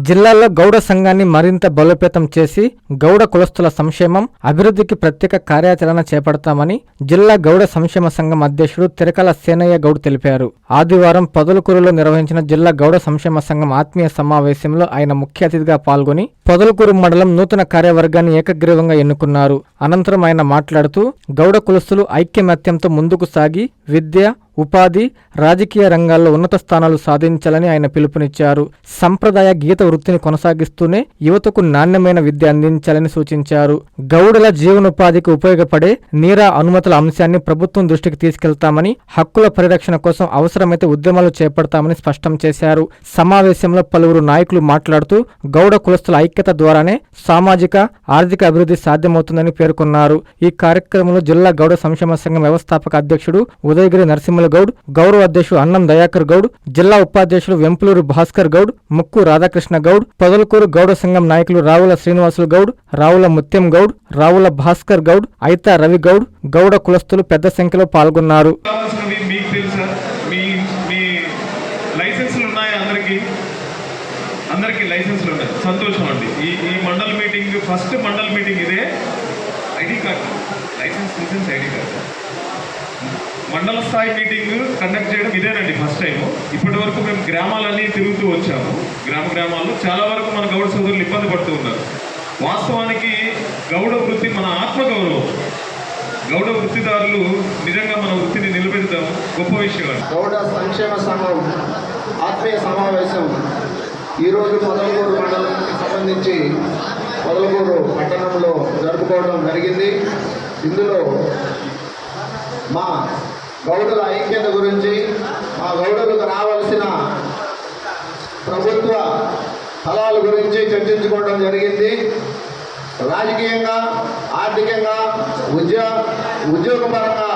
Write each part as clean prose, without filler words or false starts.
జిల్లాలో గౌడ సంఘాన్ని మరింత బలోపేతం చేసి గౌడ కులస్తుల సంక్షేమం, అభివృద్ధికి ప్రత్యేక కార్యాచరణ చేపడతామని జిల్లా గౌడ సంక్షేమ సంఘం అధ్యక్షుడు తిరకల సేనయ్య గౌడ్ తెలిపారు. ఆదివారం పొదలకూరులో నిర్వహించిన జిల్లా గౌడ సంక్షేమ సంఘం ఆత్మీయ సమావేశంలో ఆయన ముఖ్య అతిథిగా పాల్గొని పొదలకూరు మండలం నూతన కార్యవర్గాన్ని ఏకగ్రీవంగా ఎన్నుకున్నారు. అనంతరం ఆయన మాట్లాడుతూ గౌడ కులస్తులు ఐక్యమత్యంతో ముందుకు సాగి విద్య, ఉపాధి, రాజకీయ రంగాల్లో ఉన్నత స్థానాలు సాధించాలని ఆయన పిలుపునిచ్చారు. సంప్రదాయ గీత వృత్తిని కొనసాగిస్తూనే యువతకు నాణ్యమైన విద్య అందించాలని సూచించారు. గౌడుల జీవనోపాధికి ఉపయోగపడే నీరా అనుమతుల అంశాన్ని ప్రభుత్వం దృష్టికి తీసుకెళ్తామని, హక్కుల పరిరక్షణ కోసం అవసరమైతే ఉద్యమాలు చేపడతామని స్పష్టం చేశారు. సమావేశంలో పలువురు నాయకులు మాట్లాడుతూ గౌడ కులస్తుల ఐక్యత ద్వారానే సామాజిక, ఆర్థిక అభివృద్ధి సాధ్యమవుతుందని పేర్కొన్నారు. ఈ కార్యక్రమంలో జిల్లా గౌడ సంక్షేమ సంఘం వ్యవస్థాపక అధ్యక్షుడు ఉదయగిరి నరసింహ గౌడ్, గౌరవ అధ్యక్షుడు అన్నం దయాకర్ గౌడ్, జిల్లా ఉపాధ్యక్షుడు వెంపులూరు భాస్కర్ గౌడ్, ముక్కు రాధాకృష్ణ గౌడ్, పొదలకూరు గౌడ సంఘం నాయకులు రావుల శ్రీనివాసులు గౌడ్, రావుల ముత్యం గౌడ్, రావుల భాస్కర్ గౌడ్, ఐతా రవి గౌడ్, గౌడ కులస్తులు పెద్ద సంఖ్యలో పాల్గొన్నారు. అందరికీ లైసెన్స్లు ఉన్నాయి, సంతోషం అండి. ఈ mandal meeting first mandal meeting ఇదే. ID card, license ID card మండల స్థాయి మీటింగ్ కండక్ట్ చేయడం ఇదేనండి ఫస్ట్ టైము. ఇప్పటి వరకు మేము గ్రామాలన్నీ తిరుగుతూ వచ్చాము. గ్రామాల్లో చాలా వరకు మన గౌడ సోదరులు ఇబ్బంది పడుతూ ఉన్నారు. వాస్తవానికి గౌడ వృత్తి మన ఆత్మగౌరవం. గౌడ వృత్తిదారులు నిజంగా మన వృత్తిని నిలబెడతాం, గొప్ప విషయం. గౌడ సంక్షేమ సంఘం ఆత్మీయ సమావేశం ఈరోజు పొదలకూరు మండలానికి సంబంధించి పొదలకూరు పట్టణంలో జరుపుకోవడం జరిగింది. ఇందులో మా గౌడుల ఐక్యత గురించి, మా గౌడులకు రావాల్సిన ప్రభుత్వ ఫలాల గురించి చర్చించుకోవడం జరిగింది. రాజకీయంగా, ఆర్థికంగా, ఉద్యోగపరంగా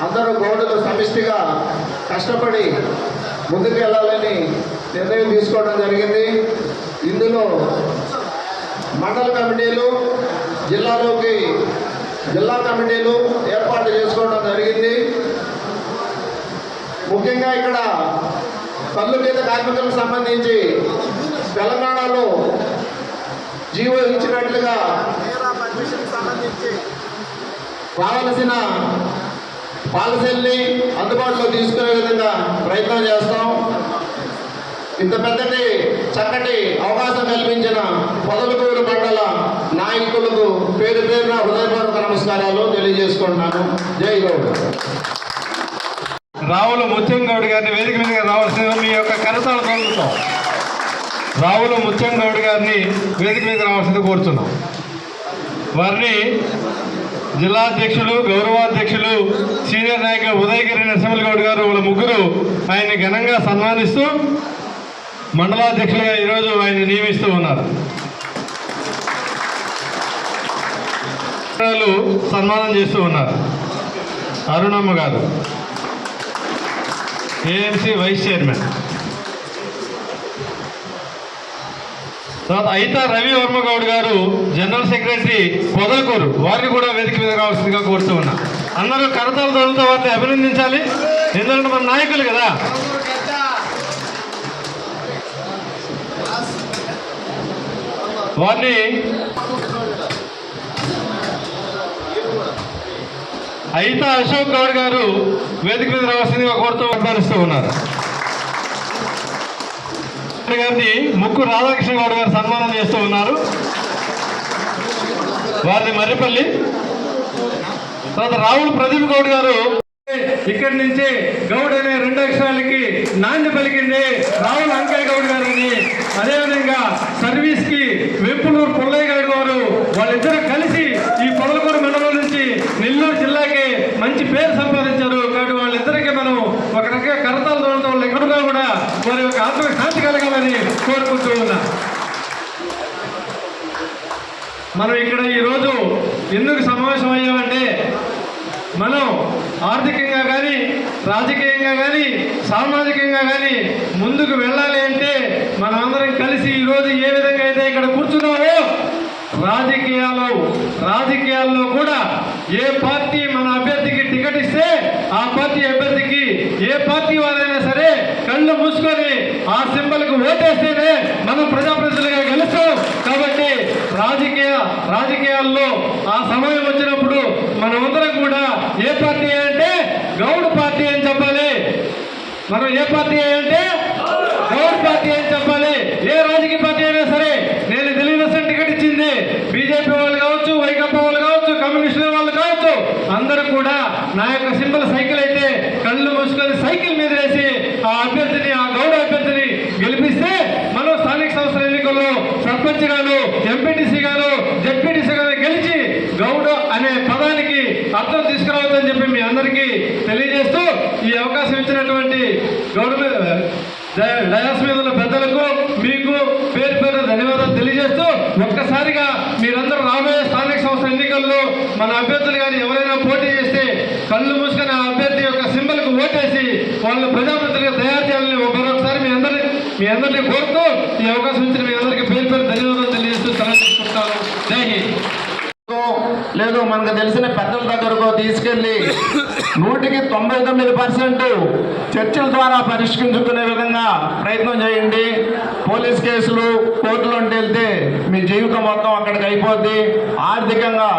అందరూ గౌడులు సమిష్టిగా కష్టపడి ముందుకు వెళ్ళాలని నిర్ణయం తీసుకోవడం జరిగింది. ఇందులో మండల కమిటీలు, జిల్లా కమిటీలు ఏర్పాటు చేసుకోవడం జరిగింది. ముఖ్యంగా ఇక్కడ కళ్ళు గీత కార్మికులకు సంబంధించి తెలంగాణలో జీవో ఇచ్చినట్లుగా సంబంధించి కావలసిన పాలసీల్ని అందుబాటులో తీసుకునే విధంగా ప్రయత్నం చేస్తాం. ఇంత పెద్దటి చక్కటి అవకాశం కల్పించిన పొదలకూరు మండల నాయకులకు పేరు పేరున హృదయపూర్వక నమస్కారాలు తెలియజేసుకుంటున్నాను. జై గౌడ్. రావుల ముత్యం గౌడ్ గారిని వేదిక మీదగా రావాల్సిన మీ యొక్క కరతాళ కోరుతున్నాం. రావుల ముత్యం గౌడ్ గారిని వేదిక మీద రావాల్సింది కోరుతున్నాం. వారిని జిల్లా అధ్యక్షులు, గౌరవాధ్యక్షులు, సీనియర్ నాయకులు ఉదయగిరి నరసింహ గౌడ్ గారు వాళ్ళ ముగ్గురు ఆయన్ని ఘనంగా సన్మానిస్తూ మండలాధ్యక్షులుగా ఈరోజు ఆయన నియమిస్తూ ఉన్నారు. సన్మానం చేస్తూ ఉన్నారు. అరుణమ్మ గారు ఏఎంసీ వైస్ చైర్మన్. తర్వాత ఐతా రవి వర్మ గౌడ్ గారు జనరల్ సెక్రటరీ పొదలకూరు, వారిని కూడా వేదిక మీద కావాల్సిందిగా కోరుతూ ఉన్నా. అందరూ కరతాల తోలుతో వారిని అభినందించాలి, ఎందుకంటే మన నాయకులు కదా. వారిని ఐతా అశోక్ గౌడ్ గారు వేదిక మీద రావాల్సిందిగా కోరుతూ అభిమానిస్తూ ఉన్నారు. గారిని ముక్కు రాధాకృష్ణ గౌడ్ గారు సన్మానం చేస్తూ ఉన్నారు. వారిని మర్రిపల్లి. తర్వాత రావుల ప్రదీప్ గౌడ్ గారు ఇక్కడి నుంచి గౌడ్ అనే 2 అక్షరాలకి నాంది పలికింది రావుల అంకయ్య గౌడ్ గారిని. అదేవిధంగా సర్వీస్ కి వెంపులూరు పుల్లయ్య గౌడ్ గారు, వాళ్ళిద్దరూ కలిసి ఈ పొదలకూరు మండలం నుంచి నెల్లూరు జిల్లాకి మంచి పేరు సంపాదించారు. కాబట్టి వాళ్ళిద్దరికీ మనం ఒక రకంగా కరతాల దూరంతో వాళ్ళు ఎక్కడున్నా కూడా వారి యొక్క ఆత్మక శాంతి కలగాలని కోరుకుంటూ ఉన్నా. మనం ఇక్కడ ఈరోజు ఎందుకు సమావేశం అయ్యామంటే, మనం ఆర్థికంగా కానీ, రాజకీయంగా కానీ, సామాజికంగా కానీ ముందుకు వెళ్ళాలి అంటే మనం అందరం కలిసి ఈరోజు ఏ విధంగా అయితే ఇక్కడ కూర్చున్నామో రాజకీయాల్లో కూడా ఏ పార్టీ మన అభ్యర్థికి టికెట్ ఇస్తే ఆ పార్టీ అభ్యర్థికి ఏ పార్టీ వారైనా సరే కళ్ళు మూసుకొని ఆ సింబల్కు ఓటేస్తేనే మనం ప్రజాప్రతినిధులుగా గెలుస్తాం. కాబట్టి రాజకీయాల్లో ఆ సమయం వచ్చినప్పుడు మనమందరం కూడా ఏ పార్టీ అంటే గౌడ్ పార్టీ అని చెప్పాలి. మనం ఏ పార్టీ అంటే గౌడ్ పార్టీ అని చెప్పాలి. ఏ రాజకీయ పార్టీ అయినా సరే, నేను తెలుగుదేశం టికెట్ ఇచ్చింది, బీజేపీ వాళ్ళు కావచ్చు, వైకాపా వాళ్ళు కావచ్చు, కమ్యూనిస్టుల వాళ్ళు కావచ్చు, అందరూ కూడా నా యొక్క సింబల్ సైకిల్ అయితే కళ్ళు మూసుకొని సైకిల్ మీద వేసి ఆ అభ్యర్థిని, ఆ గౌడ అభ్యర్థిని గెలిపిస్తే మనం స్థానిక సంస్థల ఎన్నికల్లో సర్పంచ్ గాను, ఎంపీటీసీ గాను, జెడ్పీటీసీ గాను గెలిచి గౌడ అనే పదానికి అర్థం తీసుకురావద్దని చెప్పి మీ అందరికీ తెలియజేస్తూ ఈ అవకాశం ఇచ్చినటువంటి గౌడ డయాస్ మీద ఉన్న పెద్దలకు మీకు పేరు పేరు ధన్యవాదాలు తెలియజేస్తూ, ఒక్కసారిగా మీరందరూ రాబోయే స్థానిక సంస్థల ఎన్నికల్లో మన అభ్యర్థులు కానీ ఎవరైనా పోటీ చేస్తే కళ్ళు మూసుకొని ఆ అభ్యర్థి యొక్క సింబల్కు ఓటేసి వాళ్ళని ప్రజాప్రతినిధులుగా తయారు చేయాలని మరొకసారి మీ అందరినీ కోరుతూ ఈ అవకాశం ఇచ్చిన మీ అందరికీ పేరు పేరు ధన్యవాదాలు తెలియజేస్తూ సెలవు తీసుకుంటాను. జై హింద్. లేదు మనకు తెలిసిన పెద్దల దగ్గరకు తీసుకెళ్లి 99% చర్చల ద్వారా పరిష్కరించుకునే విధంగా ప్రయత్నం చేయండి. పోలీస్ కేసులు కోర్టులోకి వెళ్తే మీ జీవితం మొత్తం అక్కడికి అయిపోద్ది. ఆర్థికంగా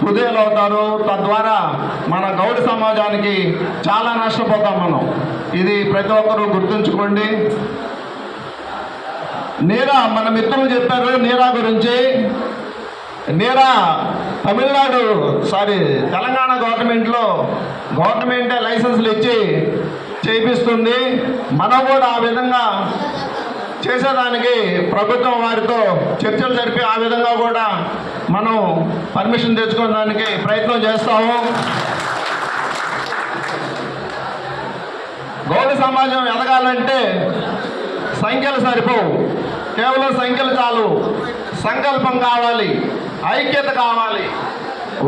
కుదేలవుతారు. తద్వారా మన గౌడ సమాజానికి చాలా నష్టపోతాం మనం. ఇది ప్రతి ఒక్కరూ గుర్తుంచుకోండి. నీరా మన మిత్రులు చెప్పారు నీరా గురించి. నీరా తెలంగాణ గవర్నమెంటే లైసెన్సులు ఇచ్చి చేయిస్తుంది. మనం కూడా ఆ విధంగా చేసేదానికి ప్రభుత్వం వారితో చర్చలు జరిపి ఆ విధంగా కూడా మనం పర్మిషన్ తెచ్చుకోవడానికి ప్రయత్నం చేస్తాము. గౌడ సమాజం ఎదగాలంటే సంఖ్యలు సరిపోవు, కేవలం సంఖ్యలు చాలు. సంకల్పం కావాలి, ఐక్యత కావాలి,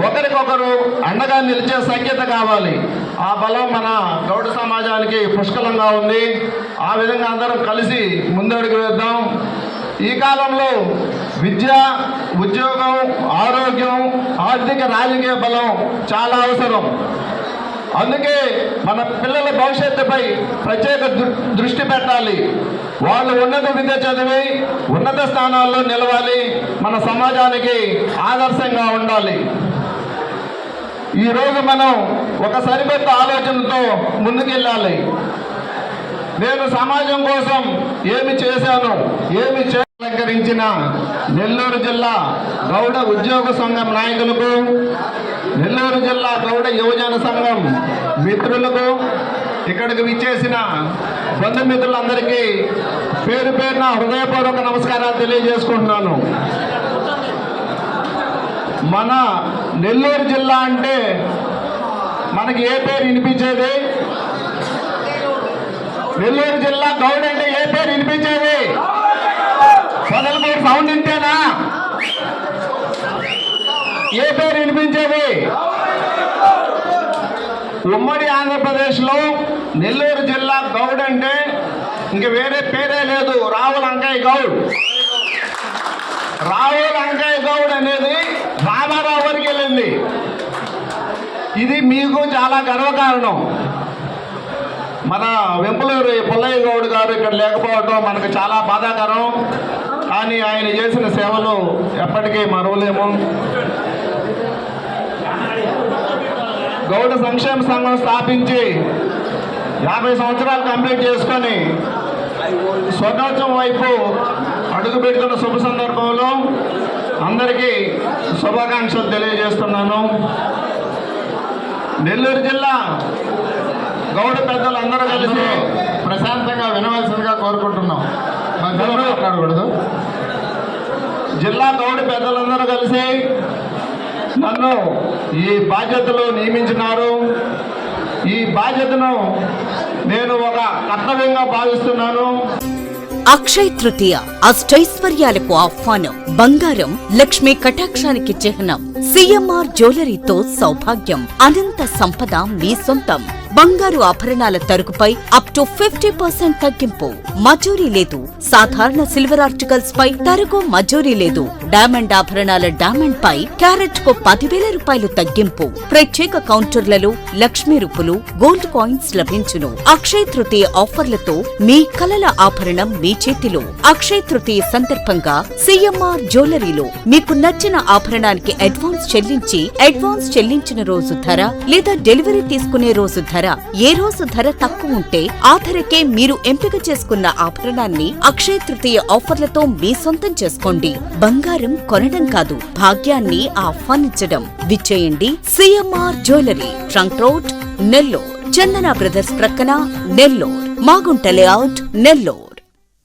ఒకరికొకరు అండగా నిలిచే సఖ్యత కావాలి. ఆ బలం మన గౌడ సమాజానికి పుష్కలంగా ఉంది. ఆ విధంగా అందరం కలిసి ముందడుగు వేద్దాం. ఈ కాలంలో విద్య, ఉద్యోగం, ఆరోగ్యం, ఆర్థిక, రాజకీయ బలం చాలా అవసరం. అందుకే మన పిల్లల భవిష్యత్తుపై ప్రత్యేక దృష్టి పెట్టాలి. వాళ్ళు ఉన్నత విద్య చదివి ఉన్నత స్థానాల్లో నిలవాలి, మన సమాజానికి ఆదర్శంగా ఉండాలి. ఈరోజు మనం ఒక సరికొత్త ఆలోచనతో ముందుకెళ్ళాలి. నేను సమాజం కోసం ఏమి చేశాను, అలంకరించిన నెల్లూరు జిల్లా గౌడ ఉద్యోగ సంఘం నాయకులకు, నెల్లూరు జిల్లా గౌడ యువజన సంఘం మిత్రులకు, ఇక్కడికి విచ్చేసిన బంధుమిత్రులందరికీ పేరు పేరున హృదయపూర్వక నమస్కారాలు తెలియజేసుకుంటున్నాను. మన నెల్లూరు జిల్లా అంటే మనకి ఏ పేరు వినిపించేది? నెల్లూరు జిల్లా గౌడ్ అంటే ఏ పేరు వినిపించేది? పొదలకూరు సౌండ్ ఇంతేనా? ఏ పేరు వినిపించేది? ఉమ్మడి ఆంధ్రప్రదేశ్లో నెల్లూరు జిల్లా గౌడ్ అంటే ఇంక వేరే పేరే లేదు, రావుల అంకయ్య గౌడ్. రావుల అంకయ్య గౌడ్ అనేది రామారావు వరకు వెళ్ళింది. ఇది మీకు చాలా గర్వకారణం. మన వెంపులూరి పుల్లయ్య గౌడ్ గారు ఇక్కడ లేకపోవడం మనకు చాలా బాధాకరం. కానీ ఆయన చేసిన సేవలు ఎప్పటికీ మరువలేము. గౌడ సంక్షేమ సంఘం స్థాపించి 50 సంవత్సరాలు కంప్లీట్ చేసుకొని స్వర్ణోత్సవం వైపు అడుగు పెడుతున్న శుభ సందర్భంలో అందరికీ శుభాకాంక్షలు తెలియజేస్తున్నాను. నెల్లూరు జిల్లా గౌడ పెద్దలు అందరూ కలిసి ప్రశాంతంగా వినవలసిందిగా కోరుకుంటున్నాం. మాట్లాడకూడదు. జిల్లా గౌడ పెద్దలందరూ కలిసి నన్ను ఈ బాధ్యతలో నియమించినారు. ఈ బాధ్యతను నేను ఒక కర్తవ్యంగా భావిస్తున్నాను. అక్షయ తృతీయ అష్టైశ్వర్యాలకు ఆహ్వానం. బంగారం లక్ష్మీ కటాక్షానికి చిహ్నం. సిఎంఆర్ జ్యువెలరీతో సౌభాగ్యం, అనంత సంపద మీ సొంతం. బంగారు ఆభరణాల తరుగుపై అప్ టు 50% తగ్గింపు. మజూరీ లేదు. సాధారణ సిల్వర్ ఆర్టికల్స్ పై తరుగు మజూరీ లేదు. డైమండ్ ఆభరణాల డైమండ్ పై క్యారెట్ కు 10,000 రూపాయలు తగ్గింపు. ప్రత్యేక కౌంటర్లలో లక్ష్మీ రూపులు, గోల్డ్ కాయిన్స్ లభించును. అక్షయ తృతీయ ఆఫర్లతో మీ కలల ఆభరణం మీ చేతిలో. అక్షయ తృతీయ సందర్భంగా సిఎంఆర్ జ్యువెలరీలో మీకు నచ్చిన ఆభరణానికి అడ్వాన్స్ చెల్లించిన రోజు ధర లేదా డెలివరీ తీసుకునే రోజు ధర, ఏ రోజు ధర తక్కువ ఉంటే ఆ ధరకే మీరు ఎంపిక చేసుకున్న ఆభరణాన్ని అక్షయ తృతీయ ఆఫర్లతో మీ సొంతం చేసుకోండి. బంగారం కొనడం కాదు, భాగ్యాన్ని ఆహ్వానించడం. విచ్చేయండి CMR jewellery, trunk road, Nellore. Chandana brothers ప్రక్కన, నెల్లూరు. మాగుంట లేఅవుట్, నెల్లూరు.